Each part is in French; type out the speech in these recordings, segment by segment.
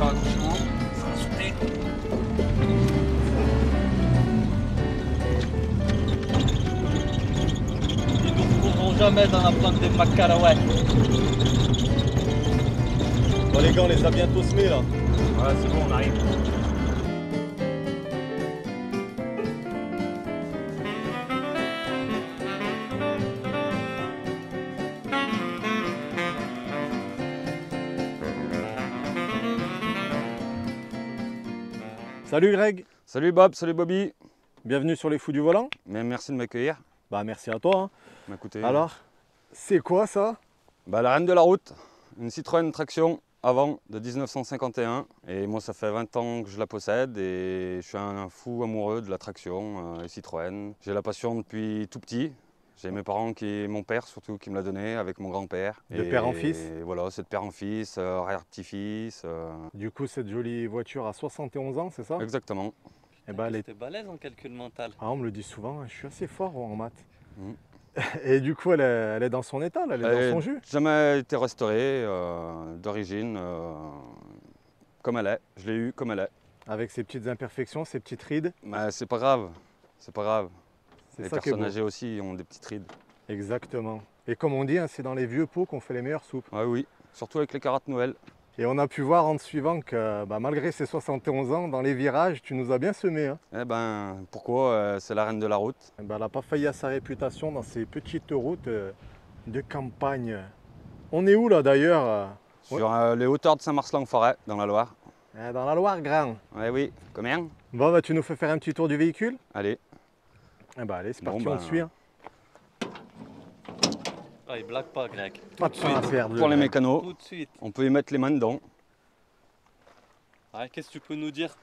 attention, ça va sauter. Ils nous retrouveront jamais dans la plante des Macalaouais. Bon les gars, on les a bientôt semés là. Ouais, c'est bon, on arrive. Salut Greg, Salut Bob, salut Bobby. bienvenue sur les Fous du Volant. Mais merci de m'accueillir. Bah merci à toi. Écoutez, Alors, c'est quoi ça? la reine de la route, une Citroën traction avant de 1951. Et moi, ça fait 20 ans que je la possède et je suis un fou amoureux de la traction et Citroën. J'ai la passion depuis tout petit. J'ai mes parents, mon père surtout, qui me l'a donné avec mon grand-père. De père en fils. Et voilà, c'est de père en fils, petit-fils. Du coup, cette jolie voiture a 71 ans, c'est ça? Exactement. Et bah, elle est... T'es balèze en calcul mental. Ah, on me le dit souvent, je suis assez fort en maths. Mm. Et du coup, elle est dans son état, là, elle est dans son jus. Jamais été restaurée d'origine comme elle est. Je l'ai eu comme elle est. Avec ses petites imperfections, ses petites rides. Mais c'est pas grave, c'est pas grave. C'est Les ça qui est personnes beau. âgées aussi ont des petites rides. Exactement. Et comme on dit, hein, c'est dans les vieux pots qu'on fait les meilleures soupes. Ah oui, surtout avec les carottes Noël. Et on a pu voir en te suivant que malgré ses 71 ans, dans les virages, tu nous as bien semé. Hein. Eh ben, pourquoi c'est la reine de la route. Elle n'a pas failli à sa réputation dans ces petites routes de campagne. On est où là d'ailleurs? Sur les hauteurs de Saint-Marcelin-en-Forêt, dans la Loire. Dans la Loire, grand. Ouais, oui, combien? Bon, bah, tu nous fais faire un petit tour du véhicule? Allez. Allez, c'est Bon, parti, on te suit. Hein. Ah, il blague pas, Greg. Pas de temps à perdre. Pour les mécanos, Tout de suite. on peut y mettre les mains dedans. Ouais, qu'est-ce que tu peux nous dire?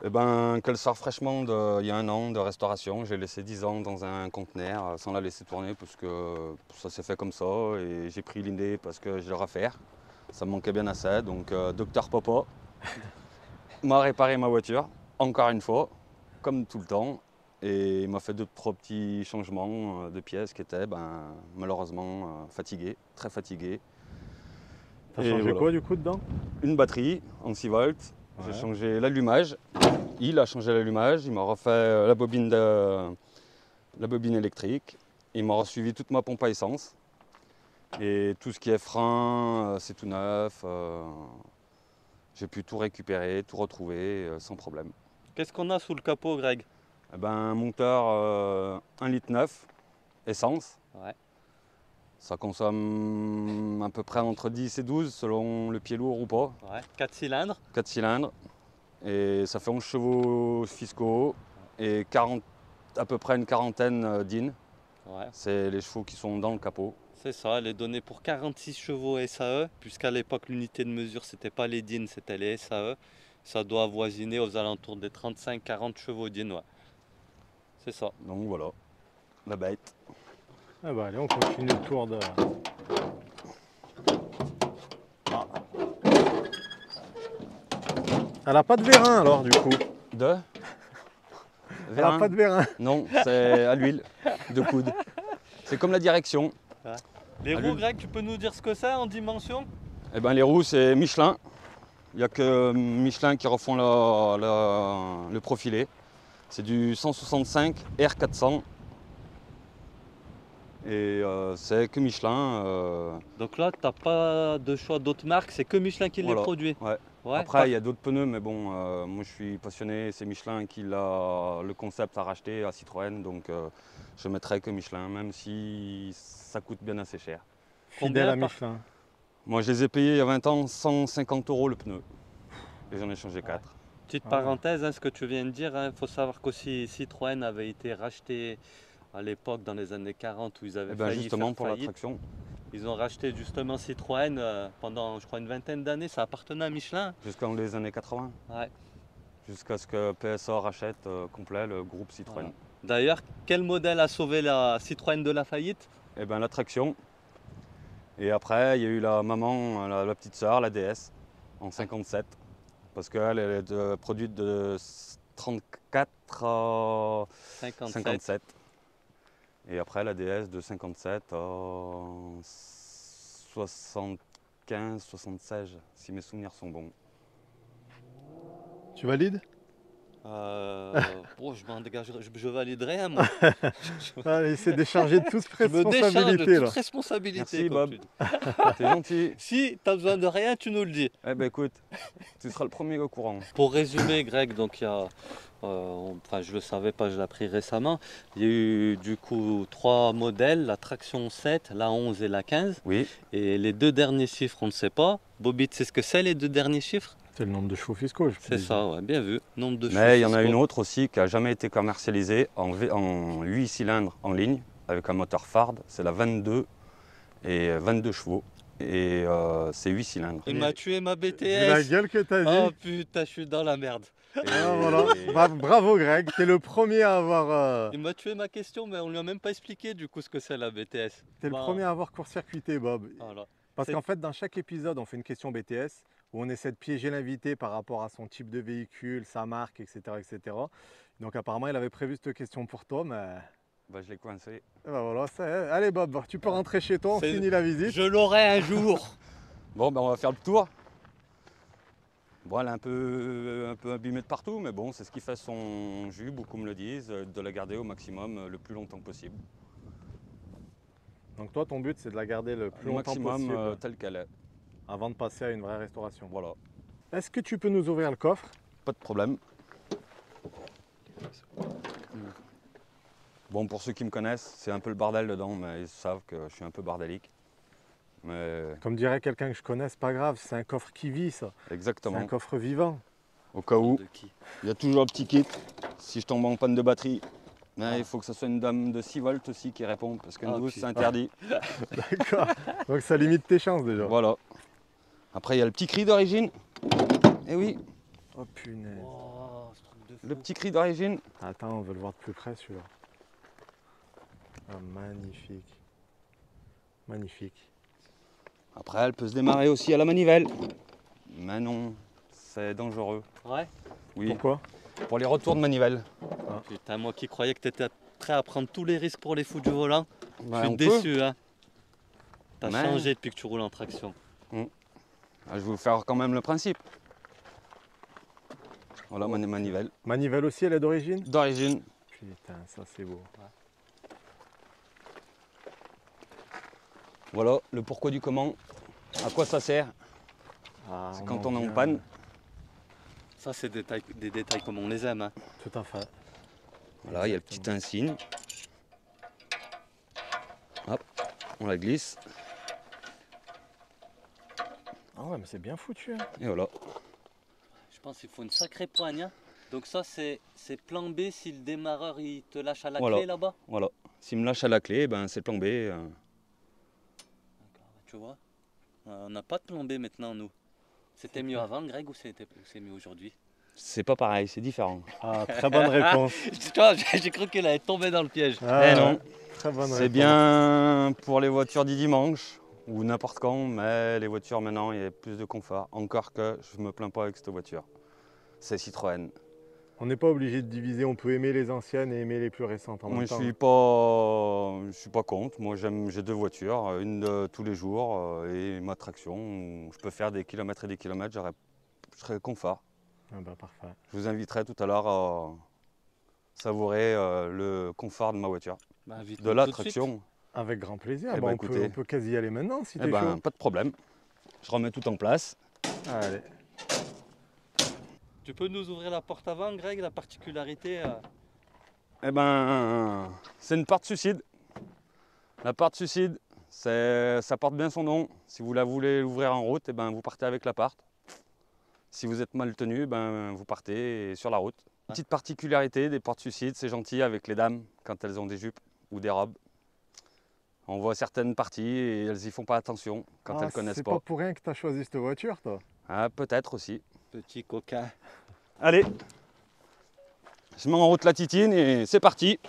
Eh ben, qu'elle sort fraîchement il y a un an de restauration. J'ai laissé 10 ans dans un conteneur sans la laisser tourner parce que ça s'est fait comme ça. Et j'ai pris l'idée parce que j'ai le refaire. Ça me manquait bien assez. Donc, Docteur Papa m'a réparé ma voiture, encore une fois, comme tout le temps. Et il m'a fait 2-3 petits changements de pièces qui étaient malheureusement fatigués, très fatigués. T'as Et changé voilà. quoi du coup dedans? Une batterie en 6 volts. Ouais. J'ai changé l'allumage. Il a changé l'allumage. Il m'a refait la bobine électrique. Il m'a suivi toute ma pompe à essence. Et tout ce qui est frein, c'est tout neuf. J'ai pu tout récupérer, tout retrouver sans problème. Qu'est-ce qu'on a sous le capot, Greg? Eh ben, un moteur 1,9 litre, essence. Ouais. Ça consomme à peu près entre 10 et 12 selon le pied lourd ou pas. Ouais. 4 cylindres. 4 cylindres. Et ça fait 11 chevaux fiscaux et 40, à peu près une quarantaine d'IN. Ouais. C'est les chevaux qui sont dans le capot. C'est ça, elle est donnée pour 46 chevaux SAE, puisqu'à l'époque l'unité de mesure c'était pas les DIN, c'était les SAE. Ça doit avoisiner aux alentours des 35-40 chevaux DIN, ouais. C'est ça. Donc voilà, la bête. Allez, on continue le tour de... Ah. Elle n'a pas de vérin alors du coup. De Elle n'a pas de vérin. Non, c'est à l'huile de coude. C'est comme la direction. Les Ah, roues, lui. Greg, tu peux nous dire ce que c'est en dimension? Eh ben, les roues, c'est Michelin. Il n'y a que Michelin qui refont le profilé. C'est du 165 R400. Et c'est que Michelin. Donc là, tu n'as pas de choix d'autres marques, c'est que Michelin qui Voilà. les produit. Ouais. Ouais, Après, il y a d'autres pneus, mais bon, moi je suis passionné. C'est Michelin qui l'a le concept à racheter à Citroën. Donc je mettrai que Michelin, même si ça coûte bien assez cher. Fidèle à Combien par- Michelin. Moi, je les ai payés il y a 20 ans 150 € le pneu. Et j'en ai changé 4. Petite Ah. parenthèse, hein, ce que tu viens de dire, il faut savoir qu'aussi Citroën avait été racheté à l'époque dans les années 40 où ils avaient Et ben failli justement faire pour la faillite. traction. Ils ont racheté justement Citroën pendant, je crois, une vingtaine d'années. Ça appartenait à Michelin. Jusqu'en les années 80. Ouais. Jusqu'à ce que PSA rachète complet le groupe Citroën. Voilà. D'ailleurs, quel modèle a sauvé la Citroën de la faillite? Et ben la traction. Et après, il y a eu la maman, la petite sœur, la DS, en 57. Parce qu'elle est produite de 34 à 57. 57. Et après, la DS de 57 à 75, 76, si mes souvenirs sont bons. Tu valides? Bon, je m'en dégagerai, je validerai un moi. Allez, c'est déchargé de toute Je me décharge de responsabilité toute là. responsabilité, Merci, comme Bob. tu dis. T'es gentil. Si t'as besoin de rien, tu nous le dis. Eh ben écoute, tu seras le premier au courant. Pour résumer, Greg, donc il y a, enfin je le savais pas, je l'ai appris récemment. Il y a eu du coup 3 modèles, la traction 7, la 11 et la 15. Oui, Et les 2 derniers chiffres, on ne sait pas. Bobby, tu sais ce que c'est les 2 derniers chiffres? C'est le nombre de chevaux fiscaux, je C'est peux ça, ouais, bien vu. Nombre de mais il y en a chevaux une autre aussi qui a jamais été commercialisée en 8 cylindres en ligne avec un moteur Ford. C'est la 22 et 22 chevaux. Et c'est 8 cylindres. Il m'a tué ma Vu la BTS. gueule que t'as Oh dit. putain, je suis dans la merde. Ah, voilà. Bravo Greg, t'es le premier à avoir, Il m'a tué ma question, mais on lui a même pas expliqué du coup ce que c'est la BTS. t'es le Bah, premier à avoir court-circuité Bob. Voilà. Parce C'est- qu'en fait, dans chaque épisode, on fait une question BTS où on essaie de piéger l'invité par rapport à son type de véhicule, sa marque, etc. etc. Donc apparemment, il avait prévu cette question pour toi, mais Bah, je l'ai coincé. ben voilà, allez Bob, tu peux rentrer chez toi, on C'est- finit la visite. Je l'aurai un jour. Bon, ben on va faire le tour. Bon, elle est un peu abîmée de partout, mais bon, c'est ce qui fait son jus, beaucoup me le disent, de la garder au maximum le plus longtemps possible. Donc toi, ton but, c'est de la garder le plus Au longtemps maximum possible telle qu'elle est. avant de passer à une vraie restauration. Voilà, Est-ce que tu peux nous ouvrir le coffre? pas de problème. Bon, pour ceux qui me connaissent, c'est un peu le bordel dedans, mais ils savent que je suis un peu bordélique. Mais Comme dirait quelqu'un que je connais, c'est pas grave, c'est un coffre qui vit ça. C'est un exactement, coffre vivant. au cas où, De qui? il y a toujours un petit kit. Si je tombe en panne de batterie, mais il faut que ce soit une dame de 6 volts aussi qui répond, parce qu'une Ah, 12 putain. c'est interdit. D'accord. Donc ça limite tes chances déjà. Voilà. Après, il y a le petit cri d'origine. Eh oui, Oh punaise. Oh, ce truc de fou. le petit cri d'origine. Attends, on veut le voir de plus près celui-là. Ah, magnifique. Magnifique. Après, elle peut se démarrer aussi à la manivelle. Mais non, c'est dangereux. Ouais. Oui, Pourquoi? pour les retours de manivelle. Putain, moi qui croyais que t'étais prêt à prendre tous les risques pour les fous du volant. Ben, Je suis on peut. déçu, hein. T'as Mais- changé depuis que tu roules en traction. Ah, je vais vous faire quand même le principe. Voilà, manivelle. Manivelle aussi, elle est d'origine? D'origine. Putain, ça c'est beau. Voilà, le pourquoi du comment. À quoi ça sert? Ah, C'est on quand en on est en vient. panne. Ça, c'est des détails comme on les aime, hein. Tout à fait. Voilà, il y a le petit insigne. Hop, on la glisse. Ah ouais, mais c'est bien foutu. Hein. Et voilà. Je pense qu'il faut une sacrée poigne, hein. Donc ça, c'est plan B si le démarreur, il te lâche à la Voilà. clé là-bas. Voilà. S'il me lâche à la clé, ben c'est le plan B. D'accord, tu vois. On n'a pas de plan B maintenant, nous. C'était mieux avant, Greg, ou c'est mieux aujourd'hui? C'est pas pareil, c'est différent. Ah, très bonne réponse. Tu vois, j'ai cru qu'elle allait tomber dans le piège. Ah, Eh non, très bonne c'est réponse. bien pour les voitures du dimanche ou n'importe quand, mais les voitures maintenant, il y a plus de confort. Encore que je me plains pas avec cette voiture. C'est Citroën. On n'est pas obligé de diviser, on peut aimer les anciennes et aimer les plus récentes en Moi, même je temps. suis pas contre. Moi, j'ai 2 voitures, une de tous les jours et ma traction. Où je peux faire des kilomètres et des kilomètres, je serai confort. Ah bah parfait. Je vous inviterai tout à l'heure à savourer le confort de ma voiture. Bah, vite, De la tout suite. traction, Avec grand plaisir. Eh Bah, ben, on, peut, écoutez. on peut quasi y aller maintenant si eh t'es ben, chaud. pas de problème. Je remets tout en place. Allez. Tu peux nous ouvrir la porte avant, Greg, la particularité Eh ben, c'est une porte suicide. La porte suicide, ça porte bien son nom. Si vous la voulez ouvrir en route, eh ben, vous partez avec la porte. Si vous êtes mal tenu, ben, vous partez sur la route. Petite particularité des portes suicides, c'est gentil avec les dames quand elles ont des jupes ou des robes. On voit certaines parties et elles y font pas attention quand elles connaissent C'est pas. pas pour rien que t'as choisi cette voiture, toi. Ah, peut-être aussi. Petit coquin. Allez, je mets en route la titine et c'est parti.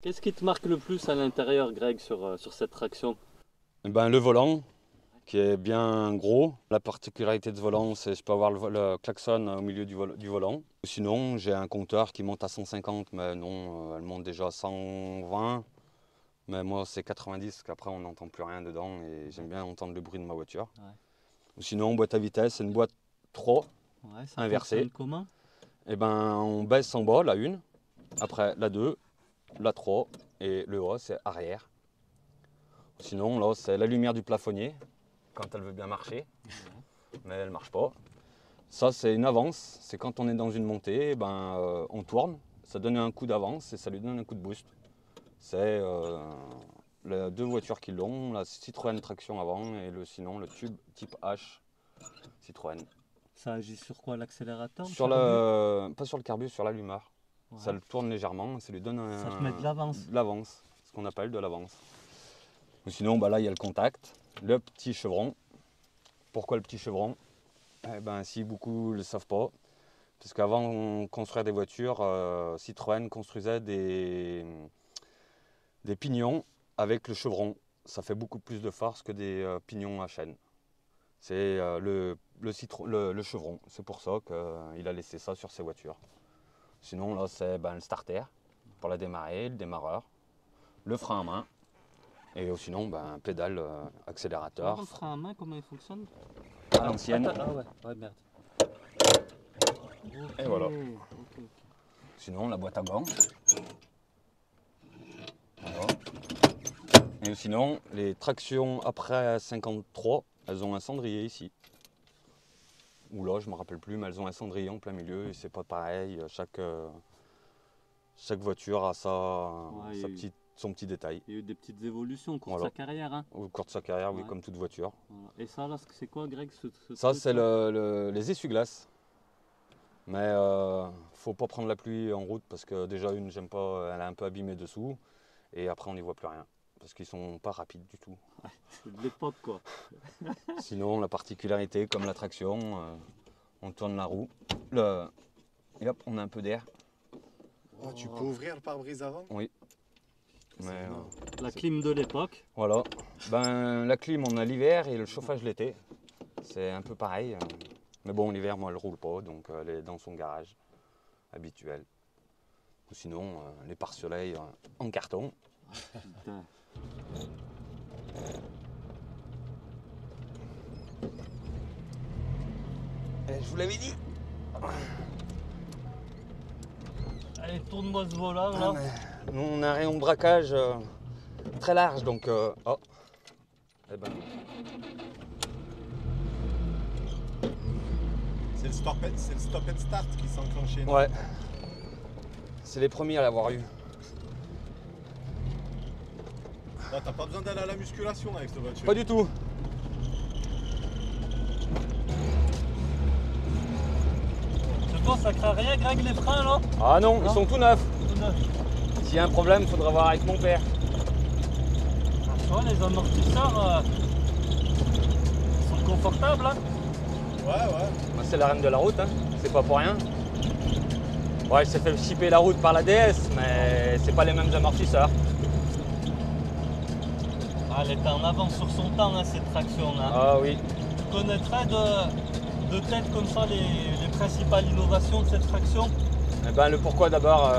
Qu'est-ce qui te marque le plus à l'intérieur, Greg, sur cette traction? Eh ben, le volant, qui est bien gros. La particularité de ce volant, c'est que je peux avoir le klaxon au milieu du volant. Sinon, j'ai un compteur qui monte à 150, mais non, elle monte déjà à 120. Mais moi, c'est 90, qu'après, on n'entend plus rien dedans et j'aime bien entendre le bruit de ma voiture. Ouais. Ou sinon, boîte à vitesse, c'est une boîte 3 Ouais, ça inversée. fonctionne comment? Et ben, on baisse en bas, la 1, après la 2, la 3 et le A, c'est arrière. Sinon, là, c'est la lumière du plafonnier, quand elle veut bien marcher, mais elle ne marche pas. Ça, c'est une avance, c'est quand on est dans une montée, ben, on tourne, ça donne un coup d'avance et ça lui donne un coup de boost. C'est les deux voitures qui l'ont, la Citroën traction avant et sinon le tube type H Citroën. Ça agit sur quoi, l'accélérateur? Pas sur le carbu, sur l'allumeur. Ouais. Ça le tourne légèrement, ça lui donne Ça te met de l'avance. l'avance, ce qu'on appelle de l'avance. Ou sinon, bah là, il y a le contact, le petit chevron. Pourquoi le petit chevron? Eh ben, si beaucoup ne le savent pas, parce qu'avant de construire des voitures, Citroën construisait des pignons avec le chevron. Ça fait beaucoup plus de force que des pignons à chaîne. C'est le chevron. C'est pour ça qu'il a laissé ça sur ses voitures. Sinon, là, c'est le starter pour la démarrer, le démarreur, le frein à main. Et sinon, pédale, accélérateur. Le frein à main, comment il fonctionne? À l'ancienne. Ah ouais, merde. Et voilà. Ok. Sinon, la boîte à gants. Voilà. Et sinon, les tractions après 53, elles ont un cendrier ici. Ou là, je ne me rappelle plus, mais elles ont un cendrier en plein milieu et c'est pas pareil. Chaque voiture a son petit détail. Il y a eu des petites évolutions au cours de Voilà. sa carrière. Hein. Au cours de sa carrière, oui, Ouais. comme toute voiture. Voilà. Et ça, là, c'est quoi, Greg, Ça, truc, c'est là les essuie-glaces. Mais faut pas prendre la pluie en route parce que déjà, j'aime pas, elle est un peu abîmée dessous. Et après, on n'y voit plus rien. Parce qu'ils sont pas rapides du tout. C'est de l'époque, quoi. Sinon, la particularité, comme la traction, on tourne la roue. Et hop, on a un peu d'air. Oh, tu peux ouvrir le pare-brise avant? Oui. C'est Mais, énorme. La clim de l'époque. voilà. La clim, on a l'hiver et le chauffage l'été. C'est un peu pareil. Mais bon, l'hiver, moi, elle roule pas, donc elle est dans son garage habituel. Ou sinon, les pare-soleils en carton. Putain. Je vous l'avais dit. Allez, tourne-moi ce volant, là. Nous, on a un rayon de braquage très large, donc... oh. Eh ben, C'est le stop and start qui s'est enclenché. non? ouais. C'est les premiers à l'avoir eu. Là, t'as pas besoin d'aller à la musculation avec cette voiture. Pas du tout. C'est bon, ça craint rien, Greg, les freins, là? Ah non, ils Non. sont tout neufs. Tout neuf. S'il y a un problème, il faudra voir avec mon père. Tu vois, les amortisseurs sont confortables, hein? Ouais. Moi, c'est la reine de la route, hein. C'est pas pour rien. Ouais, il s'est fait chipper la route par la DS, mais c'est pas les mêmes amortisseurs. Ah, elle était en avance sur son temps, hein, cette traction-là. Ah oui. Tu connaîtrais de tête comme ça les principales innovations de cette traction? Eh ben, le pourquoi d'abord,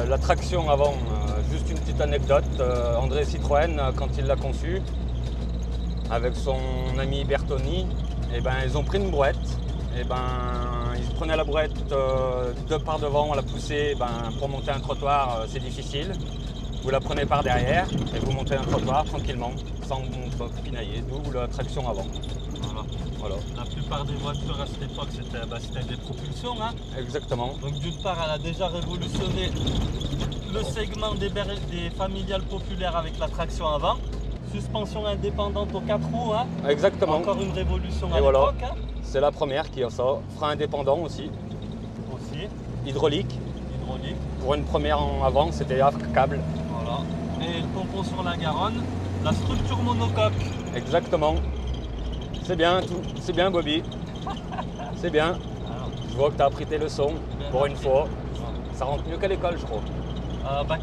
la traction avant, juste une petite anecdote. André Citroën, quand il l'a conçu, avec son ami Bertoni, eh ben, ils ont pris une brouette. Eh ben, ils prenaient la brouette de par devant, on la poussait. Pour monter un trottoir, c'est difficile. Vous la prenez par derrière et vous montez un trottoir tranquillement, sans pinailler, d'où la traction avant. Voilà. La plupart des voitures à cette époque, c'était des propulsions. Hein. Exactement. Donc d'une part, elle a déjà révolutionné le segment des familiales populaires avec la traction avant. Suspension indépendante aux 4 roues. Hein. Exactement. Encore une révolution à Et voilà. l'époque. Hein. C'est la première qui a ça. Frein indépendant aussi. Aussi, Hydraulique. hydraulique. Pour une première en avant, c'était câble. Voilà. Et le pompon sur la Garonne. La structure monocoque. Exactement. C'est bien, c'est bien Bobby. C'est bien. Alors, Je vois que tu as appris tes leçons bien pour une appris. fois. Ça rentre mieux qu'à l'école, je crois.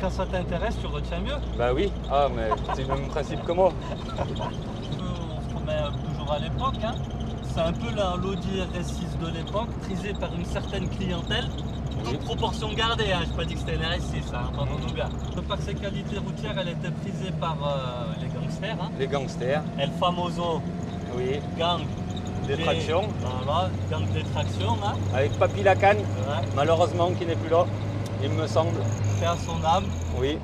quand ça t'intéresse, tu retiens mieux. Bah oui. Ah, mais c'est le même principe que moi. On se remet toujours voitures à l'époque. Hein. C'est un peu l'Audi RS6 de l'époque, prisé par une certaine clientèle. Toute proportion gardée, hein. Je n'ai pas dit que c'était une RS6, hein, pardon nous gars. Par ses qualités routières, elle était prisée par les gangsters. Hein. Les gangsters. El Famoso, Oui. gang Des tractions. Voilà, gang des tractions. Hein. Avec Papy Lacan, Ouais, malheureusement qui n'est plus là, il me semble. paix à son âme. Oui.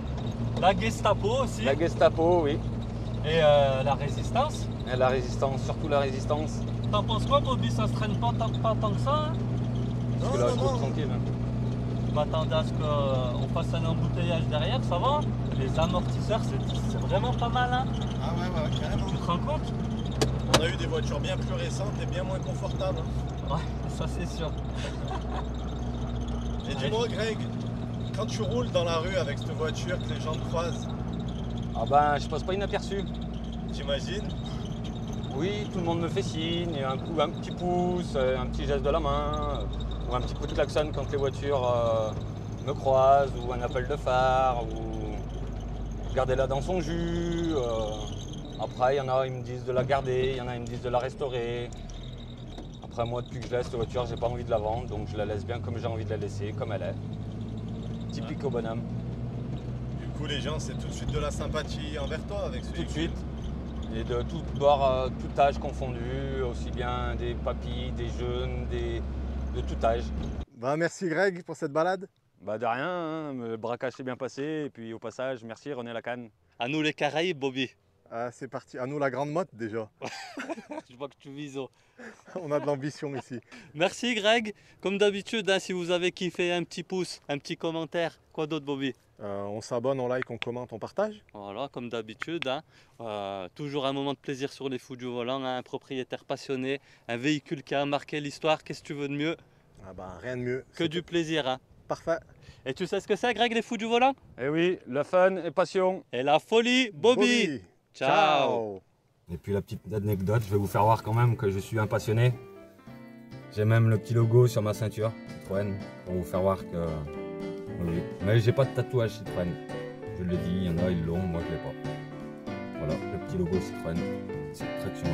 La Gestapo aussi. La Gestapo, oui. Et la résistance. Et la résistance, surtout la résistance. T'en penses quoi, Bobby? Ça se traîne pas tant que ça, hein? Parce que là, je roule tranquille. Je m'attendais à ce qu'on fasse un embouteillage derrière, ça va? Les amortisseurs, c'est vraiment pas mal, hein? Ah ouais, carrément. Tu te rends compte? On a eu des voitures bien plus récentes et bien moins confortables. Ouais, ça c'est sûr. Et dis-moi Greg, quand tu roules dans la rue avec cette voiture que les gens te croisent, Ah ben, je passe pas inaperçu. t'imagines? Oui, tout le monde me fait signe, un petit pouce, un petit geste de la main, ou un petit coup de klaxon quand les voitures me croisent, ou un appel de phare, ou gardez-la dans son jus. Après, il y en a, ils me disent de la garder, il y en a, ils me disent de la restaurer. Après, moi, depuis que je laisse cette voiture, j'ai pas envie de la vendre, donc je la laisse bien comme j'ai envie de la laisser, comme elle est. Typique au bonhomme. Du coup les gens c'est tout de suite de la sympathie envers toi avec ce Tout de véhicule. suite. Et de tout bord, tout âge confondu, aussi bien des papis, des jeunes, de tout âge. Bah merci Greg pour cette balade. Bah de rien, hein, le braquage s'est bien passé, et puis au passage, merci René Lacan. À nous les Caraïbes, Bobby. Ah, c'est parti, à nous la grande motte déjà. Je vois que tu vises haut. On a de l'ambition ici. Merci Greg. Comme d'habitude, hein, si vous avez kiffé, un petit pouce, un petit commentaire. Quoi d'autre, Bobby? On s'abonne, on like, on commente, on partage. Voilà, comme d'habitude. Hein. Toujours un moment de plaisir sur les fous du volant. Hein. Un propriétaire passionné, un véhicule qui a marqué l'histoire. Qu'est-ce que tu veux de mieux? Ah bah rien de mieux. Que du plaisir. Hein. Parfait. Et tu sais ce que c'est, Greg, les fous du volant? Eh oui, le fun et passion. Et la folie, Bobby. Ciao. Et puis la petite anecdote, je vais vous faire voir quand même que je suis un passionné. J'ai même le petit logo sur ma ceinture, Citroën, pour vous faire voir que... Oui, mais j'ai pas de tatouage Citroën. Je le dis, il y en a, ils l'ont, moi je l'ai pas. Voilà, le petit logo Citroën, c'est traction